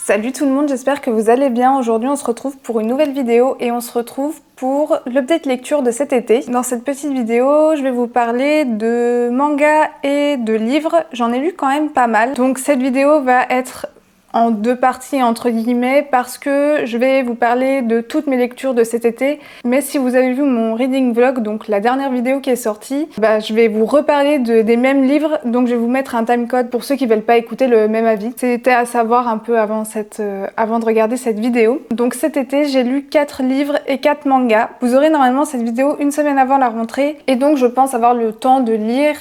Salut tout le monde, j'espère que vous allez bien. Aujourd'hui on se retrouve pour une nouvelle vidéo et on se retrouve pour l'update lecture de cet été. Dans cette petite vidéo, je vais vous parler de manga et de livres. J'en ai lu quand même pas mal. Donc cette vidéo va être en deux parties entre guillemets parce que je vais vous parler de toutes mes lectures de cet été. Mais si vous avez vu mon reading vlog, donc la dernière vidéo qui est sortie, je vais vous reparler des mêmes livres, donc je vais vous mettre un timecode pour ceux qui veulent pas écouter le même avis. C'était à savoir un peu avant de regarder cette vidéo. Donc cet été, j'ai lu 4 livres et 4 mangas. Vous aurez normalement cette vidéo une semaine avant la rentrée et donc je pense avoir le temps de lire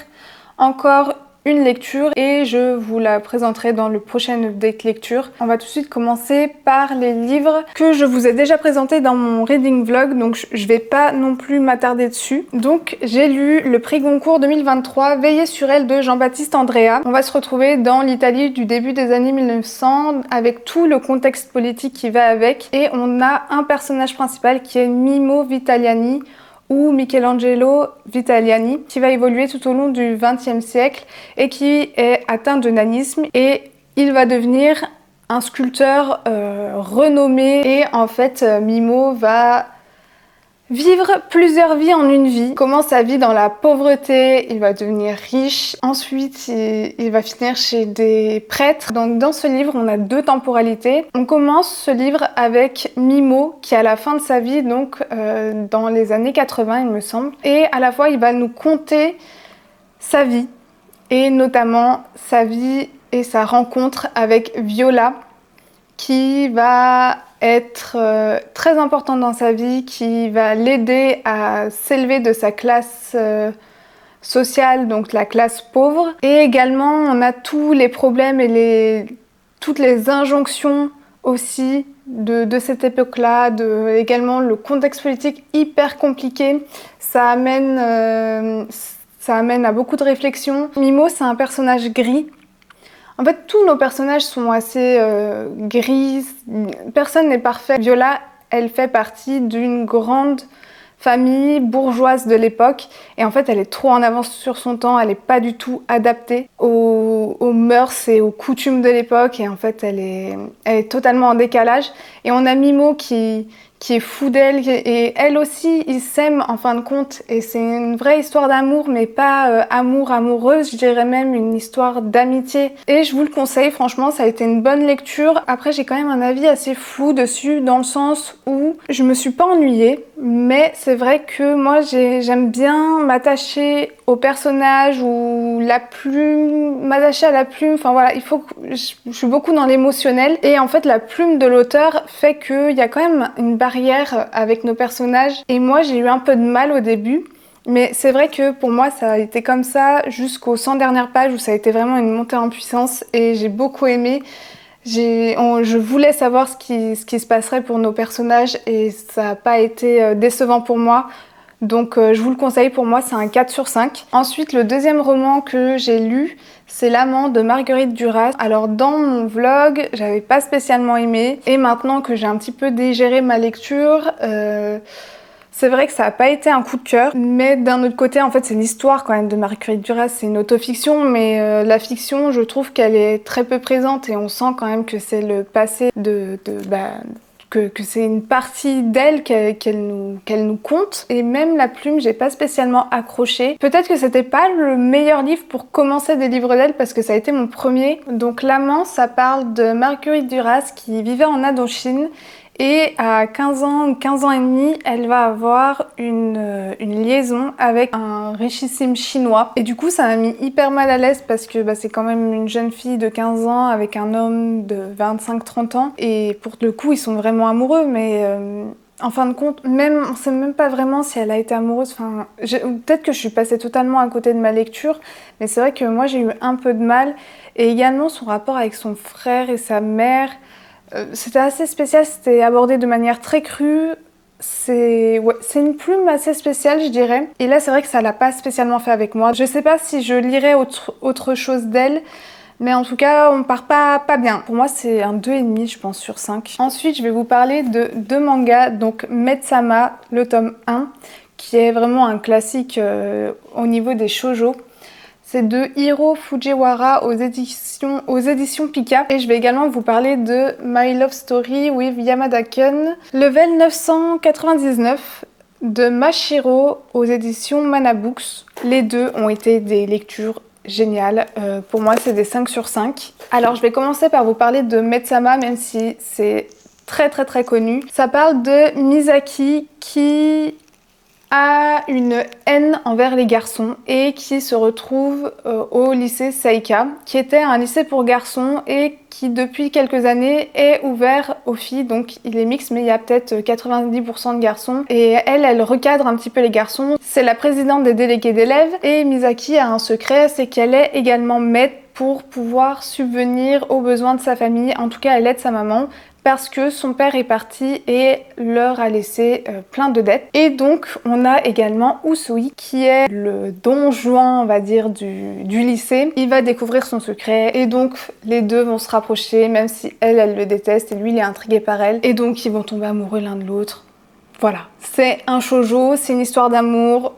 encore une lecture et je vous la présenterai dans le prochain update lecture. On va tout de suite commencer par les livres que je vous ai déjà présentés dans mon reading vlog, donc je vais pas non plus m'attarder dessus. Donc j'ai lu le prix Goncourt 2023, Veiller sur elle de Jean-Baptiste Andrea. On va se retrouver dans l'Italie du début des années 1900 avec tout le contexte politique qui va avec et on a un personnage principal qui est Mimmo Vitaliani ou Michelangelo Vitaliani, qui va évoluer tout au long du XXe siècle et qui est atteint de nanisme et il va devenir un sculpteur renommé et en fait Mimmo va vivre plusieurs vies en une vie. Il commence sa vie dans la pauvreté, il va devenir riche, ensuite il va finir chez des prêtres. Donc dans ce livre, on a deux temporalités. On commence ce livre avec Mimmo qui à la fin de sa vie, donc dans les années 80 il me semble, et à la fois il va nous conter sa vie, et notamment sa vie et sa rencontre avec Viola, qui va être très importante dans sa vie, qui va l'aider à s'élever de sa classe sociale, donc la classe pauvre. Et également, on a tous les problèmes et toutes les injonctions aussi de cette époque-là, également le contexte politique hyper compliqué. Ça amène à beaucoup de réflexions. Mimmo, c'est un personnage gris. En fait, tous nos personnages sont assez gris, personne n'est parfait. Viola, elle fait partie d'une grande famille bourgeoise de l'époque et en fait, elle est trop en avance sur son temps, elle n'est pas du tout adaptée aux mœurs et aux coutumes de l'époque et en fait, elle est totalement en décalage. Et on a Mimmo qui est fou d'elle et elle aussi, ils s'aiment en fin de compte et c'est une vraie histoire d'amour mais pas amoureuse, je dirais même une histoire d'amitié et je vous le conseille, franchement ça a été une bonne lecture. Après j'ai quand même un avis assez flou dessus dans le sens où je me suis pas ennuyée mais c'est vrai que moi j'aime bien m'attacher au personnage ou m'attacher à la plume, enfin voilà, je suis beaucoup dans l'émotionnel et en fait la plume de l'auteur fait qu'il y a quand même une barrière avec nos personnages et moi j'ai eu un peu de mal au début mais c'est vrai que pour moi ça a été comme ça jusqu'aux 100 dernières pages où ça a été vraiment une montée en puissance et j'ai beaucoup aimé. Je voulais savoir ce qui se passerait pour nos personnages et ça n'a pas été décevant pour moi. Donc je vous le conseille, pour moi c'est un 4 sur 5. Ensuite le deuxième roman que j'ai lu, c'est L'amant de Marguerite Duras. Alors dans mon vlog, j'avais pas spécialement aimé et maintenant que j'ai un petit peu digéré ma lecture, c'est vrai que ça n'a pas été un coup de cœur, mais d'un autre côté, en fait, c'est l'histoire quand même de Marguerite Duras, c'est une autofiction, mais la fiction, je trouve qu'elle est très peu présente et on sent quand même que c'est le passé que c'est une partie d'elle qu'elle nous conte. Et même la plume, j'ai pas spécialement accroché. Peut-être que c'était pas le meilleur livre pour commencer des livres d'elle parce que ça a été mon premier. Donc L'amant, ça parle de Marguerite Duras qui vivait en Indochine. Et à 15 ans ou 15 ans et demi, elle va avoir une liaison avec un richissime chinois. Et du coup, ça m'a mis hyper mal à l'aise parce que c'est quand même une jeune fille de 15 ans avec un homme de 25-30 ans. Et pour le coup, ils sont vraiment amoureux, mais en fin de compte, on sait même pas vraiment si elle a été amoureuse. Enfin, peut-être que je suis passée totalement à côté de ma lecture, mais c'est vrai que moi, j'ai eu un peu de mal. Et également, son rapport avec son frère et sa mère... c'était assez spécial, c'était abordé de manière très crue. C'est une plume assez spéciale, je dirais. Et là, c'est vrai que ça l'a pas spécialement fait avec moi. Je sais pas si je lirais autre chose d'elle, mais en tout cas, on part pas bien. Pour moi, c'est un 2,5, je pense, sur 5. Ensuite, je vais vous parler de deux mangas. Donc, Maid-sama, le tome 1, qui est vraiment un classique au niveau des shoujo. C'est de Hiro Fujiwara aux éditions Pika. Et je vais également vous parler de My Love Story with Yamada-kun, level 999 de Mashiro aux éditions Mana Books. Les deux ont été des lectures géniales. Pour moi, c'est des 5 sur 5. Alors, je vais commencer par vous parler de Metsama, même si c'est très connu. Ça parle de Misaki qui a une haine envers les garçons et qui se retrouve au lycée Seika, qui était un lycée pour garçons et qui depuis quelques années est ouvert aux filles, donc il est mixte mais il y a peut-être 90% de garçons et elle recadre un petit peu les garçons. C'est la présidente des délégués d'élèves et Misaki a un secret, c'est qu'elle est également maître pour pouvoir subvenir aux besoins de sa famille, en tout cas elle aide sa maman parce que son père est parti et leur a laissé plein de dettes. Et donc on a également Usui qui est le don Juan on va dire du lycée. Il va découvrir son secret et donc les deux vont se rapprocher même si elle le déteste et lui il est intrigué par elle. Et donc ils vont tomber amoureux l'un de l'autre. Voilà, c'est un shoujo, c'est une histoire d'amour.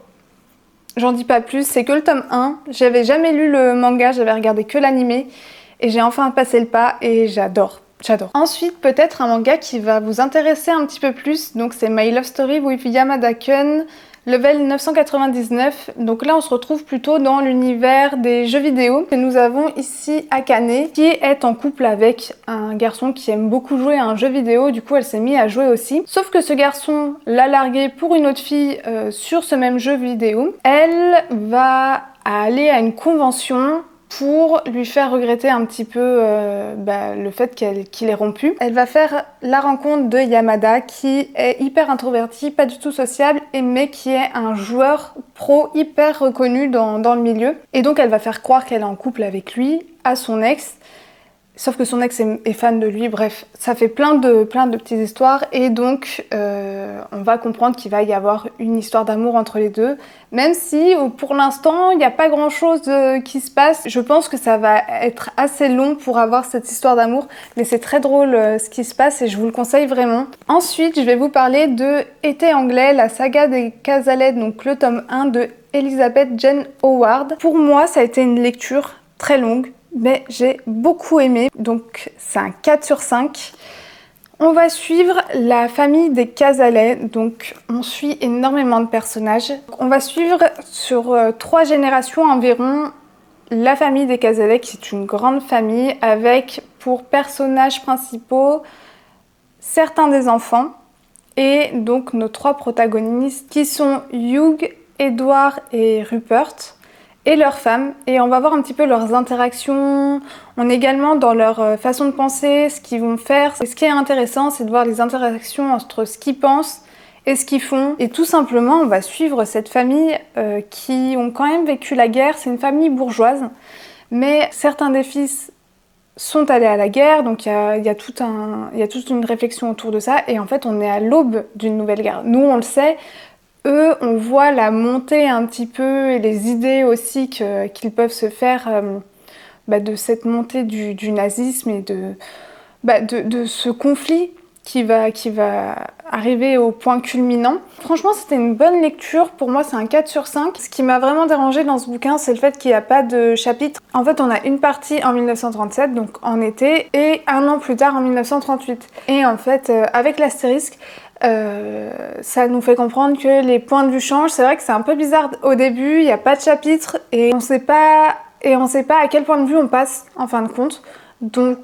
J'en dis pas plus, c'est que le tome 1. J'avais jamais lu le manga, j'avais regardé que l'animé et j'ai enfin passé le pas et j'adore. J'adore. Ensuite, peut-être un manga qui va vous intéresser un petit peu plus. Donc c'est My Love Story with Yamada-kun, level 999. Donc là, on se retrouve plutôt dans l'univers des jeux vidéo. Et nous avons ici Akane qui est en couple avec un garçon qui aime beaucoup jouer à un jeu vidéo. Du coup, elle s'est mise à jouer aussi. Sauf que ce garçon l'a larguée pour une autre fille sur ce même jeu vidéo. Elle va aller à une convention pour lui faire regretter un petit peu le fait qu'il ait rompu. Elle va faire la rencontre de Yamada qui est hyper introverti, pas du tout sociable, mais qui est un joueur pro hyper reconnu dans le milieu. Et donc elle va faire croire qu'elle est en couple avec lui, à son ex, sauf que son ex est fan de lui, bref, ça fait plein de petites histoires et donc on va comprendre qu'il va y avoir une histoire d'amour entre les deux, même si pour l'instant il n'y a pas grand chose qui se passe. Je pense que ça va être assez long pour avoir cette histoire d'amour, mais c'est très drôle ce qui se passe et je vous le conseille vraiment. Ensuite, je vais vous parler de Été anglais, la saga des Cazalet, donc le tome 1 de Elizabeth Jane Howard. Pour moi, ça a été une lecture très longue, mais j'ai beaucoup aimé, donc c'est un 4 sur 5. On va suivre la famille des Cazalet, donc on suit énormément de personnages. On va suivre sur 3 générations environ la famille des Cazalet, qui est une grande famille avec pour personnages principaux certains des enfants et donc nos 3 protagonistes qui sont Hugh, Edward et Rupert et leurs femmes, et on va voir un petit peu leurs interactions. On est également dans leur façon de penser, ce qu'ils vont faire. Et ce qui est intéressant, c'est de voir les interactions entre ce qu'ils pensent et ce qu'ils font. Et tout simplement, on va suivre cette famille qui ont quand même vécu la guerre. C'est une famille bourgeoise, mais certains des fils sont allés à la guerre, donc il y a toute une réflexion autour de ça. Et en fait, on est à l'aube d'une nouvelle guerre. Nous, on le sait. Eux, on voit la montée un petit peu et les idées aussi qu'ils peuvent se faire de cette montée du nazisme et de ce conflit qui va arriver au point culminant. Franchement, c'était une bonne lecture. Pour moi, c'est un 4 sur 5. Ce qui m'a vraiment dérangé dans ce bouquin, c'est le fait qu'il n'y a pas de chapitre. En fait, on a une partie en 1937, donc en été, et un an plus tard en 1938. Et en fait, avec l'astérisque, ça nous fait comprendre que les points de vue changent. C'est vrai que c'est un peu bizarre au début, il n'y a pas de chapitre et on sait pas à quel point de vue on passe en fin de compte. Donc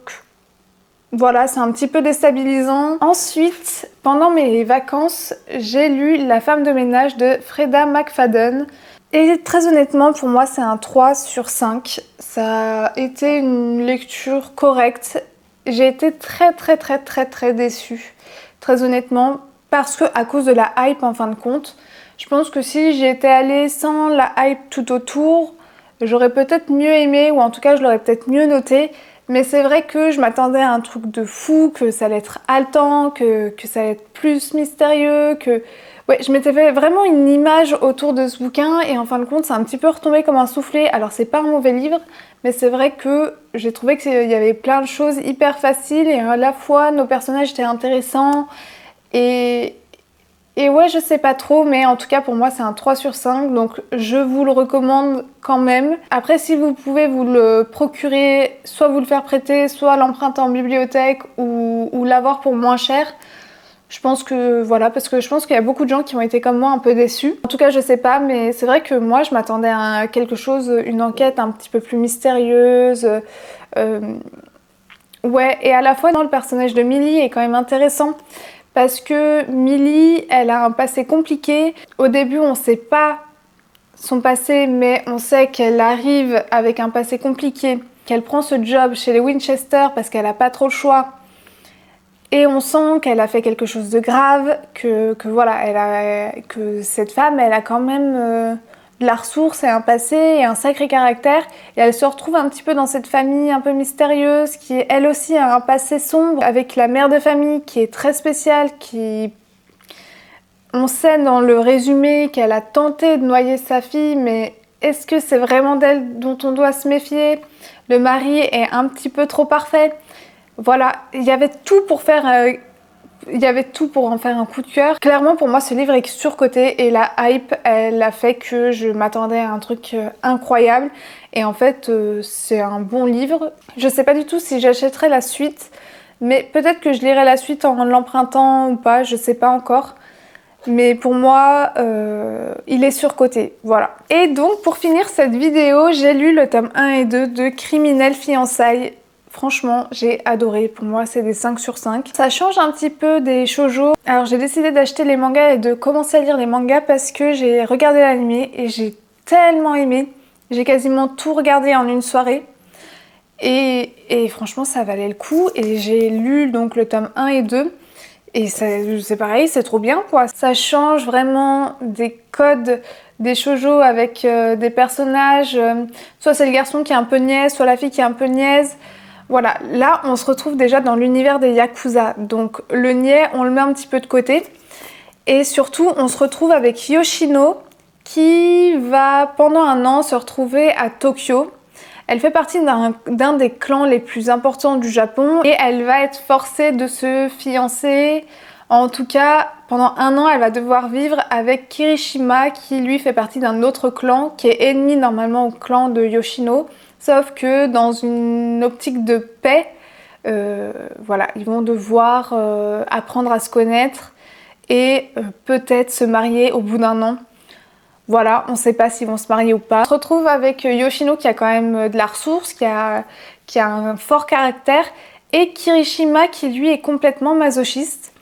voilà, c'est un petit peu déstabilisant. Ensuite, pendant mes vacances, j'ai lu La femme de ménage de Freda McFadden. Et très honnêtement, pour moi, c'est un 3 sur 5. Ça a été une lecture correcte. J'ai été très déçue. Très honnêtement, parce que à cause de la hype en fin de compte, je pense que si j'y étais allée sans la hype tout autour, j'aurais peut-être mieux aimé, ou en tout cas je l'aurais peut-être mieux noté. Mais c'est vrai que je m'attendais à un truc de fou, que ça allait être haletant, que ça allait être plus mystérieux, que... Ouais, je m'étais fait vraiment une image autour de ce bouquin et en fin de compte, c'est un petit peu retombé comme un soufflet. Alors c'est pas un mauvais livre, mais c'est vrai que j'ai trouvé qu'il y avait plein de choses hyper faciles et à la fois nos personnages étaient intéressants et Et ouais, je sais pas trop, mais en tout cas pour moi c'est un 3 sur 5, donc je vous le recommande quand même. Après, si vous pouvez vous le procurer, soit vous le faire prêter, soit l'emprunter en bibliothèque ou l'avoir pour moins cher, je pense que voilà, parce que je pense qu'il y a beaucoup de gens qui ont été comme moi un peu déçus. En tout cas, je sais pas, mais c'est vrai que moi je m'attendais à quelque chose, une enquête un petit peu plus mystérieuse. Ouais, et à la fois, le personnage de Millie est quand même intéressant parce que Millie, elle a un passé compliqué. Au début, on sait pas son passé, mais on sait qu'elle arrive avec un passé compliqué, qu'elle prend ce job chez les Winchester parce qu'elle a pas trop le choix. Et on sent qu'elle a fait quelque chose de grave, voilà, que cette femme, elle a quand même de la ressource et un passé et un sacré caractère. Et elle se retrouve un petit peu dans cette famille un peu mystérieuse, qui elle aussi a un passé sombre, avec la mère de famille qui est très spéciale, qui... On sait dans le résumé qu'elle a tenté de noyer sa fille, mais est-ce que c'est vraiment d'elle dont on doit se méfier? Le mari est un petit peu trop parfait. Voilà, il y avait tout pour en faire un coup de cœur. Clairement, pour moi, ce livre est surcoté et la hype, elle a fait que je m'attendais à un truc incroyable. Et en fait, c'est un bon livre. Je sais pas du tout si j'achèterai la suite, mais peut-être que je lirai la suite en l'empruntant ou pas, je sais pas encore. Mais pour moi, il est surcoté, voilà. Et donc, pour finir cette vidéo, j'ai lu le tome 1 et 2 de Criminel Fiançailles. Franchement, j'ai adoré. Pour moi, c'est des 5 sur 5. Ça change un petit peu des shoujo. Alors, j'ai décidé d'acheter les mangas et de commencer à lire les mangas parce que j'ai regardé l'anime et j'ai tellement aimé. J'ai quasiment tout regardé en une soirée. Et franchement, ça valait le coup. Et j'ai lu donc le tome 1 et 2. Et c'est pareil, c'est trop bien quoi. Ça change vraiment des codes des shoujo avec des personnages. Soit c'est le garçon qui est un peu niaise, soit la fille qui est un peu niaise. Voilà, là on se retrouve déjà dans l'univers des Yakuza, donc le niais on le met un petit peu de côté et surtout on se retrouve avec Yoshino qui va pendant un an se retrouver à Tokyo. Elle fait partie d'un des clans les plus importants du Japon et elle va être forcée de se fiancer. En tout cas, pendant un an, elle va devoir vivre avec Kirishima qui lui fait partie d'un autre clan qui est ennemi normalement au clan de Yoshino. Sauf que dans une optique de paix, voilà, ils vont devoir apprendre à se connaître et peut-être se marier au bout d'un an. Voilà, on ne sait pas s'ils vont se marier ou pas. On se retrouve avec Yoshino qui a quand même de la ressource, qui a un fort caractère, et Kirishima qui lui est complètement masochiste.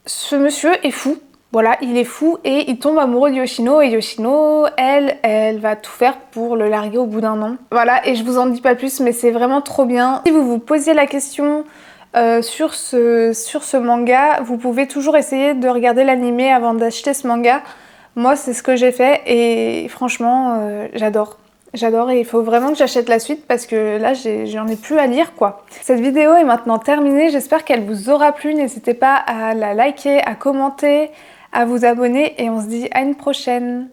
Ce monsieur est fou. Voilà, il est fou et il tombe amoureux de Yoshino et Yoshino, elle va tout faire pour le larguer au bout d'un an. Voilà, et je vous en dis pas plus, mais c'est vraiment trop bien. Si vous vous posiez la question sur ce manga, vous pouvez toujours essayer de regarder l'animé avant d'acheter ce manga. Moi, c'est ce que j'ai fait et franchement, j'adore. J'adore et il faut vraiment que j'achète la suite parce que là, j'en ai plus à lire quoi. Cette vidéo est maintenant terminée, j'espère qu'elle vous aura plu. N'hésitez pas à la liker, à commenter, à vous abonner et on se dit à une prochaine.